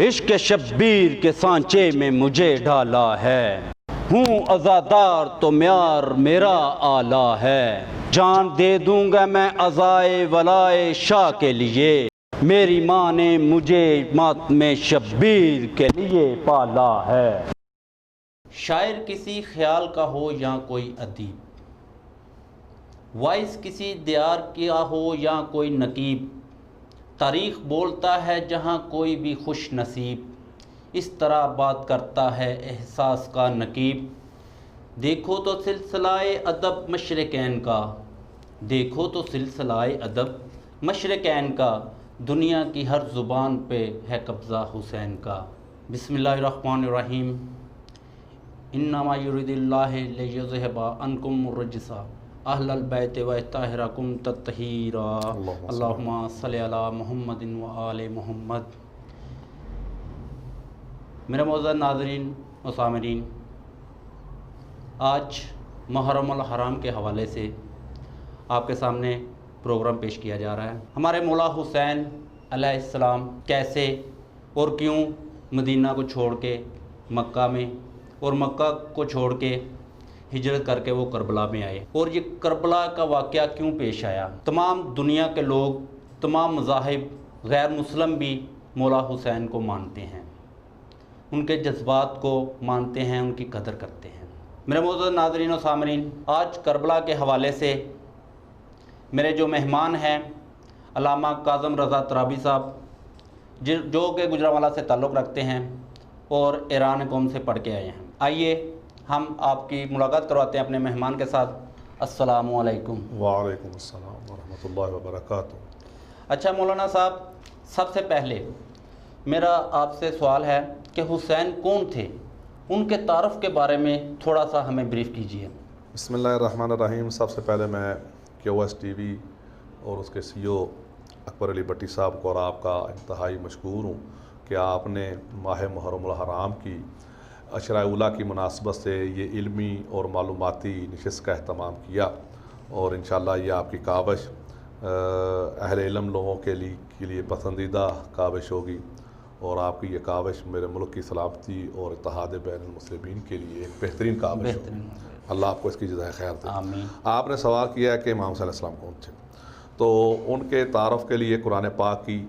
عشق شبیر کے سانچے میں مجھے ڈالا ہے، ہوں عزادار تو معیار میرا اعلیٰ ہے، جان دے دوں گا میں عزائے ولائے شاہ کے لیے، میری ماں نے مجھے ماتم شبیر کے لیے پالا ہے۔ شاعر کسی خیال کا ہو یا کوئی ادیب، وائس کسی دیار کیا ہو یا کوئی نقیب، تاریخ بولتا ہے جہاں کوئی بھی خوش نصیب، اس طرح بات کرتا ہے احساس کا نقیب۔ دیکھو تو سلسلہ ادب مشرقین کا، دیکھو تو سلسلہ ادب مشرقین کا، دنیا کی ہر زبان پہ ہے قبضہ حسین کا۔ بسم اللہ الرحمن الرحیم۔ انما یرید اللہ لیذھب عنکم الرجس اہل البیت ویطہرکم تطہیرا۔ اللہم صلی علی محمد و آل محمد۔ میرے معزز ناظرین و سامعین، آج محرم الحرام کے حوالے سے آپ کے سامنے پروگرام پیش کیا جا رہا ہے۔ ہمارے مولا حسین علیہ السلام کیسے اور کیوں مدینہ کو چھوڑ کے مکہ میں اور مکہ کو چھوڑ کے ہجرت کر کے وہ کربلا میں آئے، اور یہ کربلا کا واقعہ کیوں پیش آیا۔ تمام دنیا کے لوگ، تمام مذاہب، غیر مسلم بھی مولا حسین کو مانتے ہیں، ان کے جذبات کو مانتے ہیں، ان کی قدر کرتے ہیں۔ میرے معزز ناظرین و سامعین، آج کربلا کے حوالے سے میرے جو مہمان ہیں علامہ کاظم رضا ترابی صاحب، جو کہ گجرانوالہ سے تعلق رکھتے ہیں اور ایران قوم سے پڑھ کے آئے ہیں۔ آئیے ہم آپ کی ملاقات کرواتے ہیں اپنے مہمان کے ساتھ۔ السلام علیکم۔ وعلیکم السلام ورحمۃ اللہ وبرکاتہ۔ اچھا مولانا صاحب، سب سے پہلے میرا آپ سے سوال ہے کہ حسین کون تھے؟ ان کے تعارف کے بارے میں تھوڑا سا ہمیں بریف کیجیے۔ بسم اللہ الرحمن الرحیم۔ سب سے پہلے میں QS TV اور اس کے CEO اکبر علی بٹی صاحب کو اور آپ کا انتہائی مشکور ہوں کہ آپ نے ماہ محرم الحرام کی عشرہ اولیٰ کی مناسبت سے یہ علمی اور معلوماتی نشست کا اہتمام کیا، اور انشاءاللہ یہ آپ کی کاوش اہل علم لوگوں کے لیے پسندیدہ کاوش ہوگی، اور آپ کی یہ کاوش میرے ملک کی سلامتی اور اتحاد بین المسلمین کے لیے ایک بہترین کاوش ہوگی۔ اللہ آپ کو اس کی جزائے خیر دے۔ آمین۔ آپ نے سوال کیا ہے کہ امام صلی اللہ علیہ وسلم کون تھے، تو ان کے تعارف کے لیے قرآن پاک کی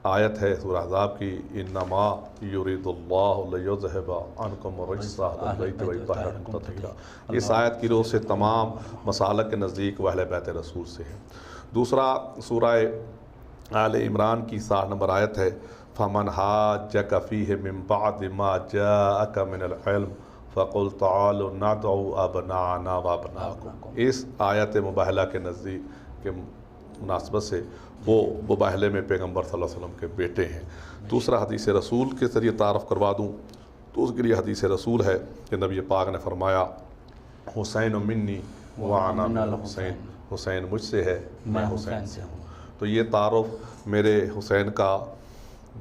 آیت ہے سورہ احزاب کی، انما یرید اللہ لیذھب عنکم الرجس اہل البیت ویطہرکم تطہیرا۔ اس آیت کی روح سے تمام مسالک کے نزدیک وہ اہل بیت رسول سے ہے۔ دوسرا سورہ آل عمران کی 60 نمبر آیت ہے، فمن حاجک فیہ من بعد ما جاءک من العلم فقل تعالوا ندعو ابناءنا وابناءکم۔ اس آیت مباہلہ کے نزدیک کے مناسبت سے وہ مباہلے میں پیغمبر صلی اللہ علیہ وسلم کے بیٹے ہیں۔ دوسرا حدیث رسول کے ذریعے تعارف کروا دوں تو اس کے لیے حدیث رسول ہے کہ نبی پاک نے فرمایا، حسین منی وانا من الحسین، حسین مجھ سے ہے، میں حسین سے ہوں۔ تو یہ تعارف میرے حسین کا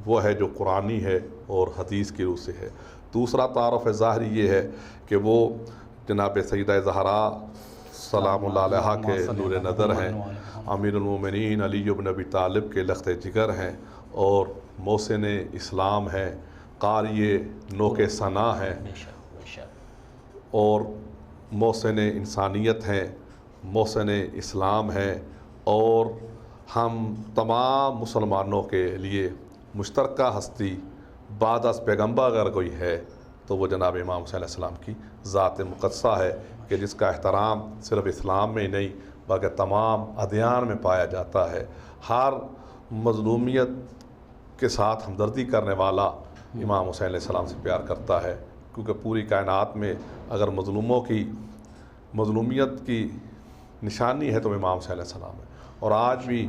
وہ ہے جو قرآنی ہے اور حدیث کی روح سے ہے۔ دوسرا تعارف ظاہری یہ ہے کہ وہ جناب سیدہ زہرا سلام اللہ علیہا کے نور نظر ہیں، امیر المومنین علی بن ابی طالب کے لخت جگر ہیں، اور محسن اسلام ہیں، قاری نوک ثنا ہیں، اور محسن انسانیت ہیں، محسن اسلام ہیں، اور ہم تمام مسلمانوں کے لیے مشترکہ ہستی بعد از پیغمبر اگر کوئی ہے تو وہ جناب امام حسین علیہ السلام کی ذات مقدسہ ہے، کہ جس کا احترام صرف اسلام میں ہی نہیں بلکہ تمام ادیان میں پایا جاتا ہے۔ ہر مظلومیت کے ساتھ ہمدردی کرنے والا امام حسین علیہ السلام سے پیار کرتا ہے، کیونکہ پوری کائنات میں اگر مظلوموں کی مظلومیت کی نشانی ہے تو امام حسین علیہ السلام ہے، اور آج بھی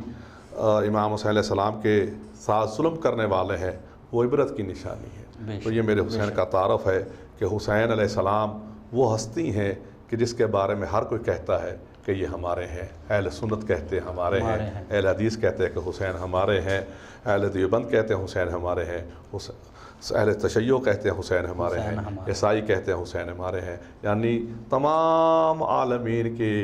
امام حسین علیہ السلام کے ساتھ ظلم کرنے والے ہیں، وہ عبرت کی نشانی ہے۔ تو یہ میرے حسین کا تعارف ہے کہ حسین علیہ السلام وہ ہستی ہیں کہ جس کے بارے میں ہر کوئی کہتا ہے کہ یہ ہمارے ہیں۔ اہل سنت کہتے ہیں ہمارے ہیں، اہل حدیث کہتے ہیں کہ حسین ہمارے ہیں، اہل دیوبند کہتے ہیں حسین ہمارے ہیں، اہل تشیع کہتے ہیں حسین ہمارے ہیں، عیسائی کہتے ہیں حسین ہمارے ہیں، یعنی تمام عالمین کی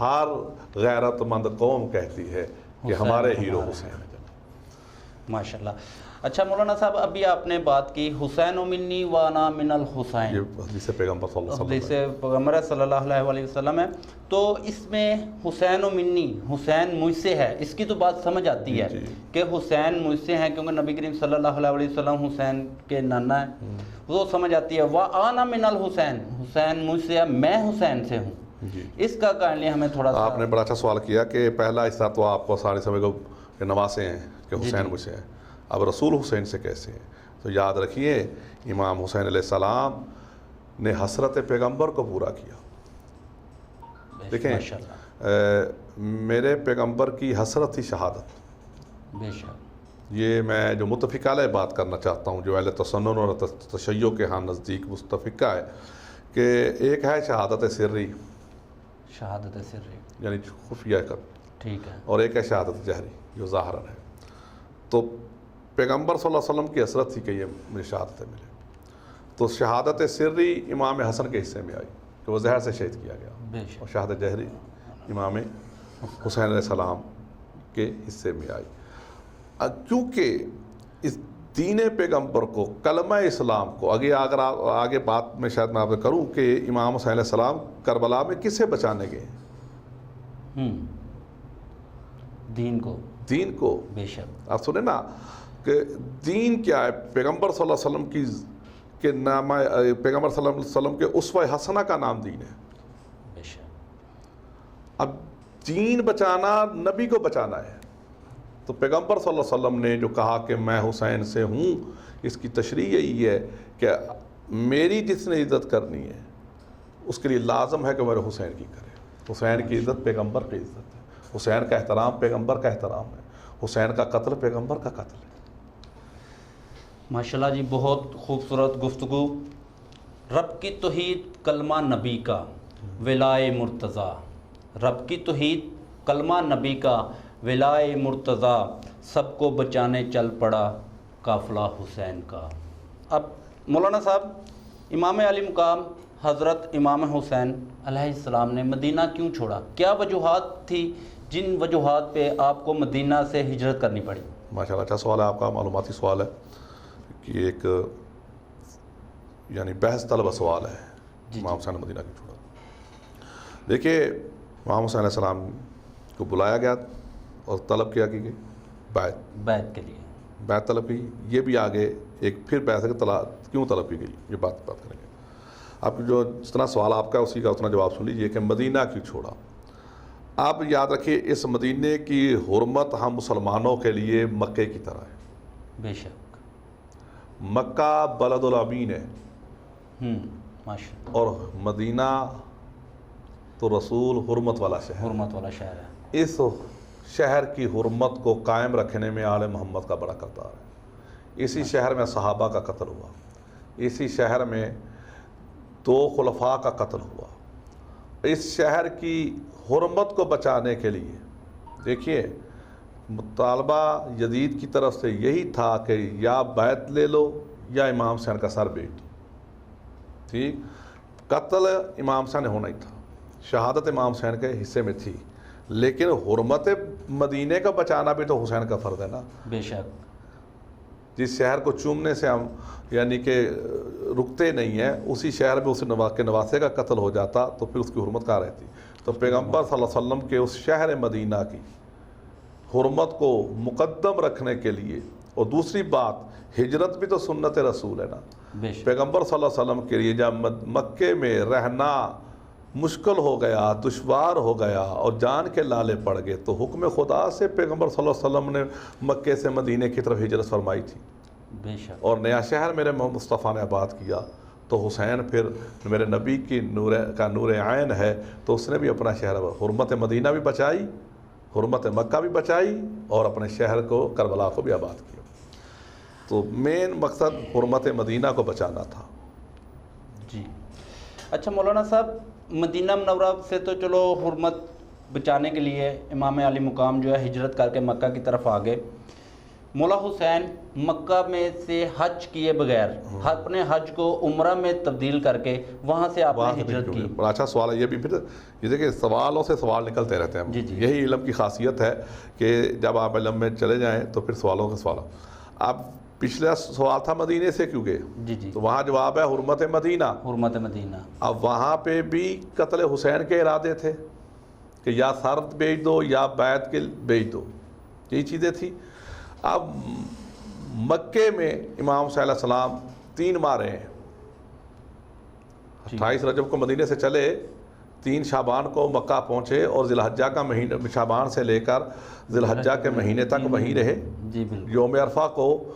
ہر غیرت مند قوم کہتی ہے کہ ہمارے ہیرو حسین ہیں۔ ماشاءاللہ۔ اچھا مولانا صاحب، ابھی آپ نے بات کی حسین و منی وانا من الحسین، یہ حدیث پیغمبر صلی اللہ علیہ حدیث وسلم پیغمبر صلی اللہ علیہ وسلم ہے، تو اس میں حسین و منی، حسین مجھ سے ہے، اس کی تو بات سمجھ آتی ہے جی کہ حسین مجھ سے ہیں، کیونکہ نبی کریم صلی اللہ علیہ وسلم حسین کے نانا ہیں، وہ سمجھ آتی ہے۔ وَأَنَا مِنَ الحسین، حسین مجھ سے ہے، میں حسین سے ہوں۔ جی اس کا کائنڈلی ہمیں تھوڑا سا، آپ نے بڑا اچھا سوال کیا کہ پہلا حصہ تو آپ کو سارے سمجھ کو کہ نواسے ہیں کہ جی حسین جی۔ مجھ سے ہیں، اب رسول حسین سے کیسے ہیں؟ تو یاد رکھیے امام حسین علیہ السلام نے حسرت پیغمبر کو پورا کیا۔ دیکھیں ماشاء اللہ، میرے پیغمبر کی حسرت تھی شہادت، بے شک، یہ میں جو متفق علیہ بات کرنا چاہتا ہوں، جو اہل تسنن اور تشیع کے ہاں نزدیک متفقہ ہے کہ ایک ہے شہادت سری، شہادت سری، یعنی خفیہ کا، ٹھیک ہے، اور ایک ہے شہادت جہری جو ظاہراً ہے۔ تو پیغمبر صلی اللہ علیہ وسلم کی حسرت تھی کہ یہ مجھے شہادتیں ملے، تو شہادت سری امام حسن کے حصے میں آئی کہ وہ زہر سے شہید کیا گیا، بے شک، اور شہادت جہری امام حسین علیہ السلام کے حصے میں آئی۔ کیونکہ اس دین پیغمبر کو، کلمہ اسلام کو، اگر آگے بات میں شاید میں آپ سے کروں کہ امام حسین علیہ السلام کربلا میں کسے بچانے گئے؟ دین کو، دین کو۔ بے شک، آپ سنیں نا کہ دین کیا ہے؟ پیغمبر صلی اللہ علیہ وسلم کی کے نام، پیغمبر صلی اللہ علیہ وسلم کے اسوہ حسنہ کا نام دین ہے۔ بے شک، اب دین بچانا نبی کو بچانا ہے، تو پیغمبر صلی اللہ علیہ وسلم نے جو کہا کہ میں حسین سے ہوں، اس کی تشریح یہی ہے کہ میری جس نے عزت کرنی ہے اس کے لیے لازم ہے کہ میرے حسین کی کرے۔ حسین کی عزت پیغمبر کی عزت ہے، حسین کا احترام پیغمبر کا احترام ہے، حسین کا قتل پیغمبر کا قتل ہے۔ ماشاءاللہ جی، بہت خوبصورت گفتگو۔ رب کی توحید کلمہ نبی کا، ولائے مرتضیٰ، رب کی توحید کلمہ نبی کا، ولائے مرتضیٰ، سب کو بچانے چل پڑا قافلہ حسین کا۔ اب مولانا صاحب، امام علی مقام حضرت امام حسین علیہ السلام نے مدینہ کیوں چھوڑا؟ کیا وجوہات تھی جن وجوہات پہ آپ کو مدینہ سے ہجرت کرنی پڑی؟ ماشاءاللہ اچھا سوال ہے آپ کا، معلوماتی سوال ہے کہ ایک یعنی بحث طلب سوال ہے۔ جی امام حسین مدینہ کیوں چھوڑا؟ دیکھیے امام حسین علیہ السلام کو بلایا گیا اور طلب کیا کہ بیعت کے لیے، بیعت طلب کی، یہ بھی آگے ایک پھر بیعت ہے کہ کیوں طلب کی گئی، یہ بات کریں گے۔ اب جو جتنا سوال آپ کا اسی کا اتنا جواب سن لیجیے کہ مدینہ کیوں چھوڑا۔ آپ یاد رکھیے اس مدینے کی حرمت ہم مسلمانوں کے لیے مکے کی طرح ہے۔ بے شک، مکہ بلد الامین ہے، ماشاءاللہ، اور مدینہ تو رسول حرمت والا شہر، حرمت والا شہر ہے۔ اس شہر کی حرمت کو قائم رکھنے میں آل محمد کا بڑا کردار ہے۔ اسی شہر میں صحابہ کا قتل ہوا، اسی شہر میں 2 خلفاء کا قتل ہوا۔ اس شہر کی حرمت کو بچانے کے لیے دیکھیے مطالبہ یزید کی طرف سے یہی تھا کہ یا بیعت لے لو یا امام حسین کا سر بیٹ دو، ٹھیک؟ قتل امام حسین ہونا ہی تھا، شہادت امام حسین کے حصے میں تھی، لیکن حرمت مدینے کا بچانا بھی تو حسین کا فرض ہے نا۔ بے شک، جس شہر کو چومنے سے ہم یعنی کہ رکتے نہیں ہیں، اسی شہر میں اس کے نواسے کا قتل ہو جاتا تو پھر اس کی حرمت کہاں رہتی؟ تو پیغمبر صلی اللہ علیہ وسلم کے اس شہر مدینہ کی حرمت کو مقدم رکھنے کے لیے، اور دوسری بات ہجرت بھی تو سنت رسول ہے نا۔ بے شک، پیغمبر صلی اللہ علیہ وسلم کے لیے جب مکے میں رہنا مشکل ہو گیا، دشوار ہو گیا اور جان کے لالے پڑ گئے، تو حکم خدا سے پیغمبر صلی اللہ علیہ وسلم نے مکے سے مدینے کی طرف ہجرت فرمائی تھی، بے شک، اور نیا شہر میرے محمد مصطفیٰ نے آباد کیا۔ تو حسین پھر میرے نبی کی نور عین ہے، تو اس نے بھی اپنا شہر حرمت مدینہ بھی بچائی، حرمت مکہ بھی بچائی، اور اپنے شہر کو کربلا کو بھی آباد کیا۔ تو مین مقصد حرمت مدینہ کو بچانا تھا۔ جی اچھا مولانا صاحب، مدینہ منورہ سے تو چلو حرمت بچانے کے لیے امام علی مقام جو ہے ہجرت کر کے مکہ کی طرف آ گئے۔ مولا حسین مکہ میں سے حج کیے بغیر اپنے حج کو عمرہ میں تبدیل کر کے وہاں سے آپ نے ہجرت کی۔ بڑا اچھا سوال ہے یہ بھی، پھر یہ دیکھیں سوالوں سے سوال نکلتے رہتے ہیں۔ جی جی، یہی علم کی خاصیت ہے کہ جب آپ علم میں چلے جائیں تو پھر سوالوں کے سوال۔ اب پچھلا سوال تھا مدینے سے کیوں گئے، جی جی، تو وہاں جواب ہے حرمت مدینہ۔ حرمت مدینہ۔ اب وہاں پہ بھی قتل حسین کے ارادے تھے کہ یا سرد بیچ دو یا بیت کے بیچ دو، یہی چیزیں تھیں۔ اب مکے میں امام صلی اللہ علیہ وسلم 3 ماہ رہے ہیں، 28 رجب کو مدینے سے چلے، 3 شعبان کو مکہ پہنچے، اور ذی الحجہ کا مہینہ شعبان سے لے کر ذی الحجہ کے مہینے تک وہیں رہے۔ جی بالکل۔ یوم عرفہ کو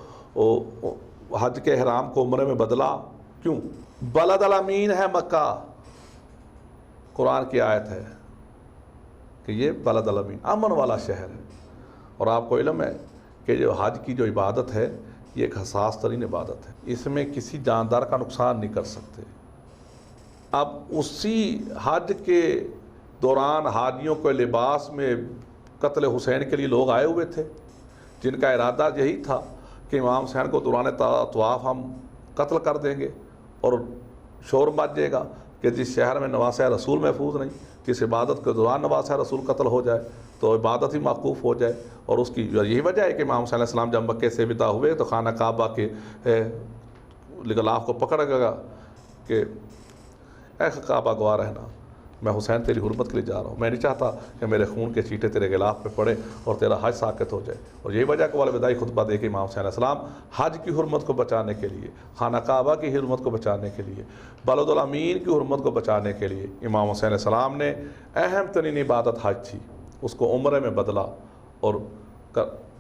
حج کے احرام کو عمرے میں بدلا، کیوں؟ بلد الامین ہے مکہ، قرآن کی آیت ہے کہ یہ بلد الامین امن والا شہر ہے، اور آپ کو علم ہے کہ جو حج کی جو عبادت ہے یہ ایک حساس ترین عبادت ہے، اس میں کسی جاندار کا نقصان نہیں کر سکتے۔ اب اسی حج کے دوران حاجیوں کے لباس میں قتل حسین کے لیے لوگ آئے ہوئے تھے، جن کا ارادہ یہی تھا کہ امام حسین کو دوران طواف ہم قتل کر دیں گے، اور شور مچ جائے گا کہ جس شہر میں نواسہ رسول محفوظ نہیں، جس عبادت کے دوران نواسہ رسول قتل ہو جائے تو عبادت ہی موقوف ہو جائے۔ اور اس کی یہی وجہ ہے کہ امام صلی اللہ علیہ وسلم جب مکے سے ودا ہوئے تو خانہ کعبہ کے غلاف کو پکڑ گیا کہ اے کعبہ گواہ رہنا، میں حسین تیری حرمت کے لیے جا رہا ہوں، میں نہیں چاہتا کہ میرے خون کے چیٹے تیرے غلاف پہ پڑے اور تیرا حج ساقط ہو جائے۔ اور یہی وجہ کہ وہ وداعی خطبہ دے کے امام صلی اللہ علیہ وسلم حج کی حرمت کو بچانے کے لیے، خانہ کعبہ کی حرمت کو بچانے کے لیے، بلد الامین کی حرمت کو بچانے کے لیے امام حسین علیہ السلام نے اہم ترین عبادت حج تھی، اس کو عمرے میں بدلا اور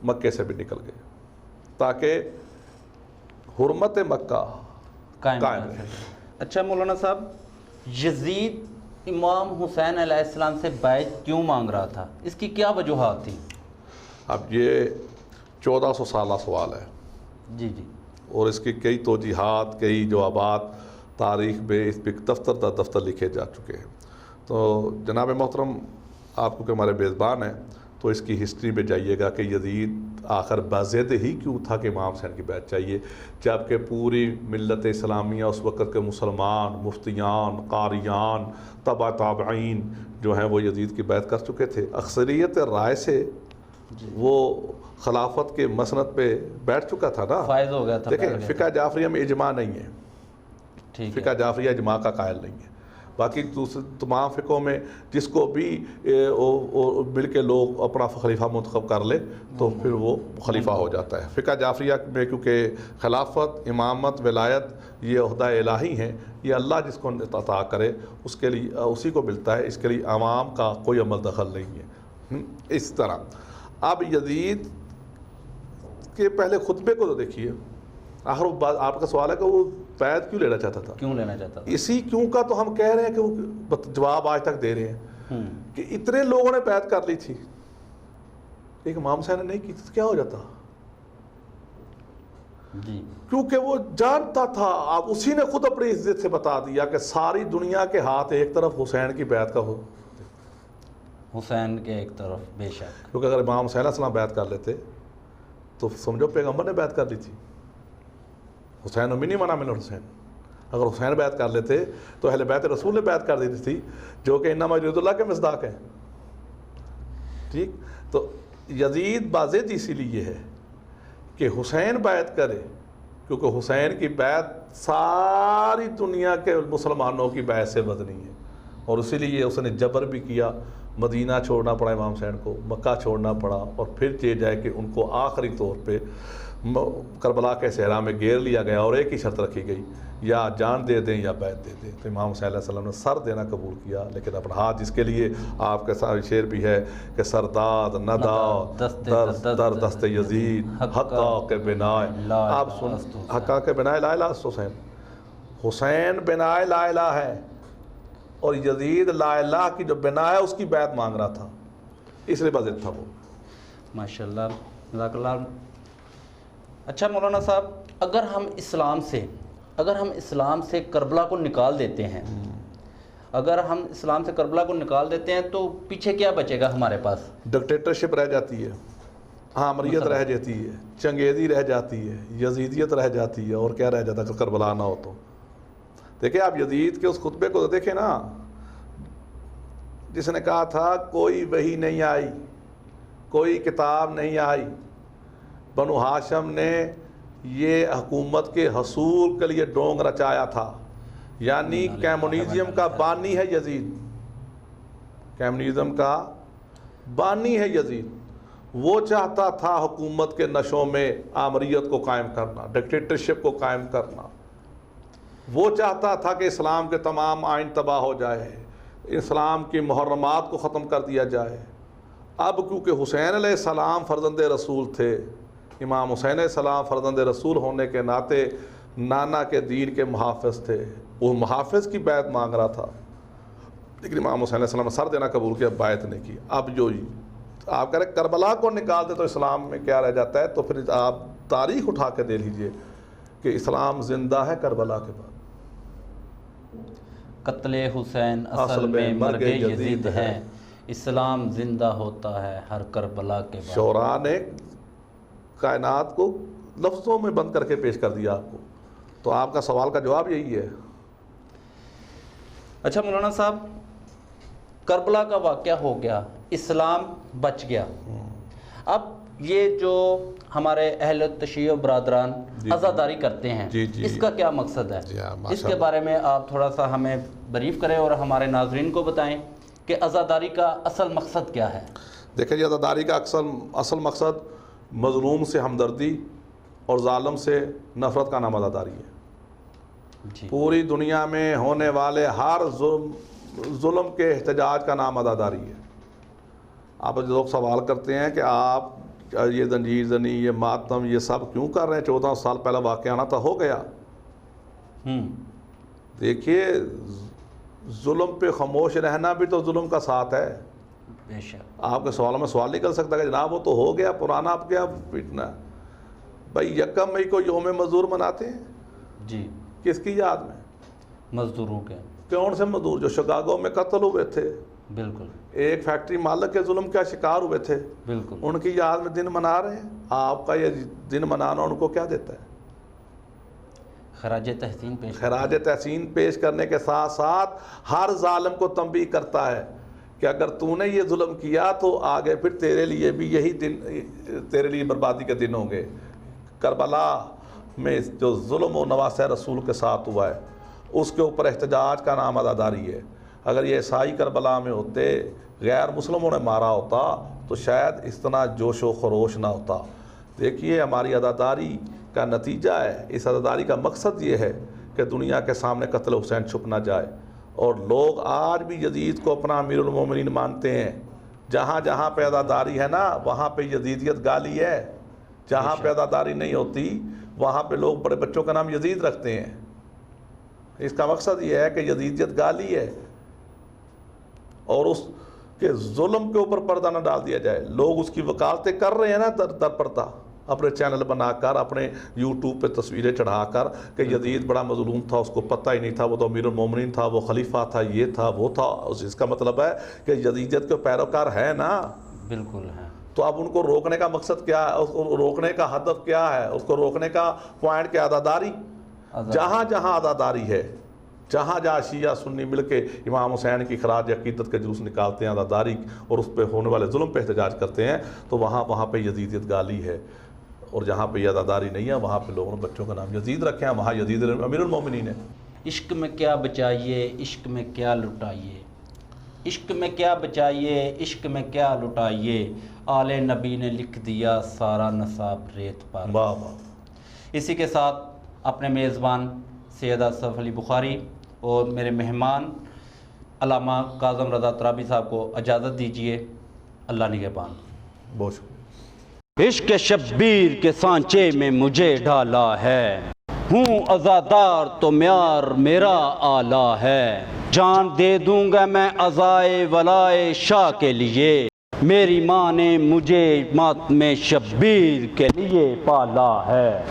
مکے سے بھی نکل گئے تاکہ حرمت مکہ قائم رہے۔ اچھا مولانا صاحب، یزید امام حسین علیہ السلام سے بیعت کیوں مانگ رہا تھا؟ اس کی کیا وجوہات تھیں؟ اب یہ 1400 سالہ سوال ہے، جی جی، اور اس کی کئی توجیحات، کئی جوابات تاریخ میں اس پہ دفتر در دفتر لکھے جا چکے ہیں۔ تو جناب محترم، آپ کو کہ ہمارے میزبان ہیں تو اس کی ہسٹری میں جائیے گا کہ یزید آخر باضد ہی کیوں تھا کہ امام حسین کی بیعت چاہیے، جبکہ پوری ملت اسلامیہ اس وقت کے مسلمان، مفتیان، قاریان، تبع تابعین جو ہیں وہ یزید کی بیعت کر چکے تھے۔ اکثریت رائے سے وہ خلافت کے مسند پہ بیٹھ چکا تھا نا، فائز ہو گیا تھا۔ دیکھیں فقہ جعفریہ میں اجماع نہیں ہے، ٹھیک ہے، فقہ جعفریہ اجماع کا قائل نہیں ہے۔ باقی دوسرے تمام فقہوں میں جس کو بھی مل کے لوگ اپنا خلیفہ منتخب کر لے تو پھر وہ خلیفہ ہو جاتا ہے۔ فقہ جعفریہ میں کیونکہ خلافت، امامت، ولایت یہ عہدہ الہی ہیں، یہ اللہ جس کو عطا کرے اس کے لیے اسی کو ملتا ہے، اس کے لیے عوام کا کوئی عمل دخل نہیں ہے۔ اس طرح اب یزید کے پہلے خطبے کو تو دیکھیے، آخر آپ کا سوال ہے کہ وہ بیعت کیوں لینا چاہتا تھا؟ کیوں لینا چاہتا تھا؟ اسی کیوں کا تو ہم کہہ رہے ہیں کہ وہ جواب آج تک دے رہے ہیں کہ اتنے لوگوں نے بیعت کر لی تھی، ایک امام حسین نے نہیں کی تو کیا ہو جاتا؟ جی، کیونکہ وہ جانتا تھا، اب اسی نے خود اپنی عزت سے بتا دیا کہ ساری دنیا کے ہاتھ ایک طرف حسین کی بیعت کا ہو، حسین کے ایک طرف، بے شک۔ کیونکہ اگر امام حسین علیہ السلام بیعت کر لیتے تو سمجھو پیغمبر نے بیعت کر لی تھی۔ حسین امی نہیں منا من حسین، اگر حسین بیعت کر لیتے تو اہل بیت رسول نے بیعت کر دی تھی، جو کہ انما یرید اللہ کے مصداق ہیں۔ ٹھیک، تو یزید باضد اسی لیے ہے کہ حسین بیعت کرے، کیونکہ حسین کی بیعت ساری دنیا کے مسلمانوں کی بیعت سے بدنی ہے، اور اسی لیے اس نے جبر بھی کیا، مدینہ چھوڑنا پڑا امام حسین کو، مکہ چھوڑنا پڑا، اور پھر یہ جائے کہ ان کو آخری طور پہ کربلا کے صحرا میں گھیر لیا گیا، اور ایک ہی شرط رکھی گئی، یا جان دے دیں یا بیعت دے دیں۔ تو امام حسین علیہ السلام نے سر دینا قبول کیا، لیکن اپنا ہاتھ، جس کے لیے آپ کے ساتھ شعر بھی ہے کہ سرداد ندا در دست یزید حقا کے بنائے، آپ سن حقا کے بنائے لا الہ الا حسین، حسین بنائے لا الہ ہے، اور یزید لا الہ کی جو بنا ہے اس کی بیعت مانگ رہا تھا، اس لیے باضد تھا وہ۔ ماشاءاللہ، جزاک اللہ۔ اچھا مولانا صاحب، اگر ہم اسلام سے کربلا کو نکال دیتے ہیں، اگر ہم اسلام سے کربلا کو نکال دیتے ہیں تو پیچھے کیا بچے گا ہمارے پاس؟ ڈکٹیٹرشپ رہ جاتی ہے، آمریت رہ جاتی ہے، چنگیزی رہ جاتی ہے، یزیدیت رہ جاتی ہے، اور کیا رہ جاتا ہے کربلا نہ ہو تو؟ دیکھیں آپ یزید کے اس خطبے کو دیکھیں نا، جس نے کہا تھا کوئی وحی نہیں آئی، کوئی کتاب نہیں آئی، بنو ہاشم نے یہ حکومت کے حصول کے لیے ڈونگ رچایا تھا، یعنی کمیونزم کا بانی ہے یزید، کمیونزم کا بانی ہے یزید۔ وہ چاہتا تھا حکومت کے نشوں میں آمریت کو قائم کرنا، ڈکٹیٹرشپ کو قائم کرنا، وہ چاہتا تھا کہ اسلام کے تمام آئین تباہ ہو جائے، اسلام کی محرمات کو ختم کر دیا جائے۔ اب کیونکہ حسین علیہ السلام فرزند رسول تھے، امام حسین علیہ السلام فرزند رسول ہونے کے ناطے نانا کے دین کے محافظ تھے، وہ محافظ کی بیعت مانگ رہا تھا، لیکن امام حسین علیہ السلام نے سر دینا قبول کیا، بیعت نہیں کی۔ اب جو آپ کہہ رہے کربلا کو نکال دے تو اسلام میں کیا رہ جاتا ہے، تو پھر آپ تاریخ اٹھا کے دے لیجئے کہ اسلام زندہ ہے کربلا کے بعد۔ قتل حسین اصل میں مرگ یزید ہے، اسلام زندہ ہوتا ہے ہر کربلا کے بعد۔ شعراء نے کائنات کو لفظوں میں بند کر کے پیش کر دیا آپ کو، تو آپ کا سوال کا جواب یہی ہے۔ اچھا مولانا صاحب، کربلا کا واقعہ ہو گیا، اسلام بچ گیا، اب یہ جو ہمارے اہل تشیع برادران عزاداری کرتے ہیں، اس کا کیا مقصد ہے؟ اس کے بارے میں آپ تھوڑا سا ہمیں بریف کریں اور ہمارے ناظرین کو بتائیں کہ عزاداری کا اصل مقصد کیا ہے؟ دیکھیں جی، عزاداری کا اصل مقصد مظلوم سے ہمدردی اور ظالم سے نفرت کا نام عزاداری ہے۔ پوری دنیا میں ہونے والے ہر ظلم کے احتجاج کا نام عزاداری ہے۔ آپ لوگ سوال کرتے ہیں کہ آپ یہ زنجیر زنی، یہ ماتم، یہ سب کیوں کر رہے ہیں؟ 14 سال پہلے واقعہ آنا تو ہو گیا۔ دیکھیے، ظلم پہ خاموش رہنا بھی تو ظلم کا ساتھ ہے۔ بے شک آپ کے سوالوں میں سوال نکل سکتا ہے کہ جناب وہ تو ہو گیا پرانا، آپ کیا پیٹنا؟ بھائی 1 مئی کو یوم مزدور مناتے ہیں، جی، کس کی یاد میں؟ مزدوروں کے۔ کون سے مزدور؟ جو شکاگو میں قتل ہوئے تھے، بالکل، ایک فیکٹری مالک کے ظلم کا شکار ہوئے تھے، بالکل، ان کی یاد میں دن منا رہے ہیں۔ آپ کا یہ دن منانا ان کو کیا دیتا ہے؟ خراج تحسین پیش، خراج تحسین پیش کرنے کے ساتھ ساتھ ہر ظالم کو تنبیہ کرتا ہے کہ اگر تو نے یہ ظلم کیا تو آگے پھر تیرے لیے بھی یہی دن، تیرے لیے بربادی کے دن ہوں گے۔ کربلا میں جو ظلم و نواسہ رسول کے ساتھ ہوا ہے، اس کے اوپر احتجاج کا نام عزاداری ہے۔ اگر یہ عیسائی کربلا میں ہوتے، غیر مسلموں نے مارا ہوتا تو شاید اس طرح جوش و خروش نہ ہوتا۔ دیکھیے، ہماری عزاداری کا نتیجہ ہے، اس عزاداری کا مقصد یہ ہے کہ دنیا کے سامنے قتل حسین چھپ نہ جائے، اور لوگ آج بھی یزید کو اپنا امیر المومنین مانتے ہیں۔ جہاں جہاں پہ عزاداری ہے نا، وہاں پہ یزیدیت گالی ہے۔ جہاں پہ عزاداری نہیں ہوتی، وہاں پہ لوگ بڑے بچوں کا نام یزید رکھتے ہیں۔ اس کا مقصد یہ ہے کہ یزیدیت گالی ہے، اور اس کے ظلم کے اوپر پردہ نہ ڈال دیا جائے۔ لوگ اس کی وکالتیں کر رہے ہیں نا در پردہ، اپنے چینل بنا کر، اپنے یوٹیوب پہ تصویریں چڑھا کر کہ یزید بڑا مظلوم تھا، اس کو پتہ ہی نہیں تھا، وہ تو امیر المومنین تھا، وہ خلیفہ تھا، یہ تھا، وہ تھا۔ اس کا مطلب ہے کہ یزیدیت کے پیروکار ہے نا۔ بالکل ہے۔ تو اب ان کو روکنے کا مقصد کیا ہے؟ اس کو روکنے کا ہدف کیا ہے؟ اس کو روکنے کا پوائنٹ کیا؟ عزاداری۔ جہاں جہاں عزاداری ہے، جہاں جہاں شیعہ سنی مل کے امام حسین کی خراج عقیدت کے جلوس نکالتے ہیں، عزاداری اور اس پہ ہونے والے ظلم پہ احتجاج کرتے ہیں، تو وہاں پہ یزیدیت گالی ہے۔ اور جہاں پہ عزاداری نہیں ہے، وہاں پہ لوگوں نے بچوں کا نام یزید رکھے ہیں، وہاں یزید امیر المومنین ہے۔ عشق میں کیا بچائیے، عشق میں کیا لٹائیے، عشق میں کیا بچائیے، عشق میں کیا لٹائیے، آل نبی نے لکھ دیا سارا نصاب ریت پر۔ واہ واہ۔ اسی کے ساتھ اپنے میزبان سید اصف علی بخاری اور میرے مہمان علامہ کاظم رضا ترابی صاحب کو اجازت دیجیے۔ اللہ نگہبان۔ بہت شکریہ۔ عشق شبیر کے سانچے میں مجھے ڈالا ہے، ہوں عزادار تو معیار میرا اعلیٰ ہے، جان دے دوں گا میں عزائے ولائے شاہ کے لیے، میری ماں نے مجھے ماتم شبیر کے لیے پالا ہے۔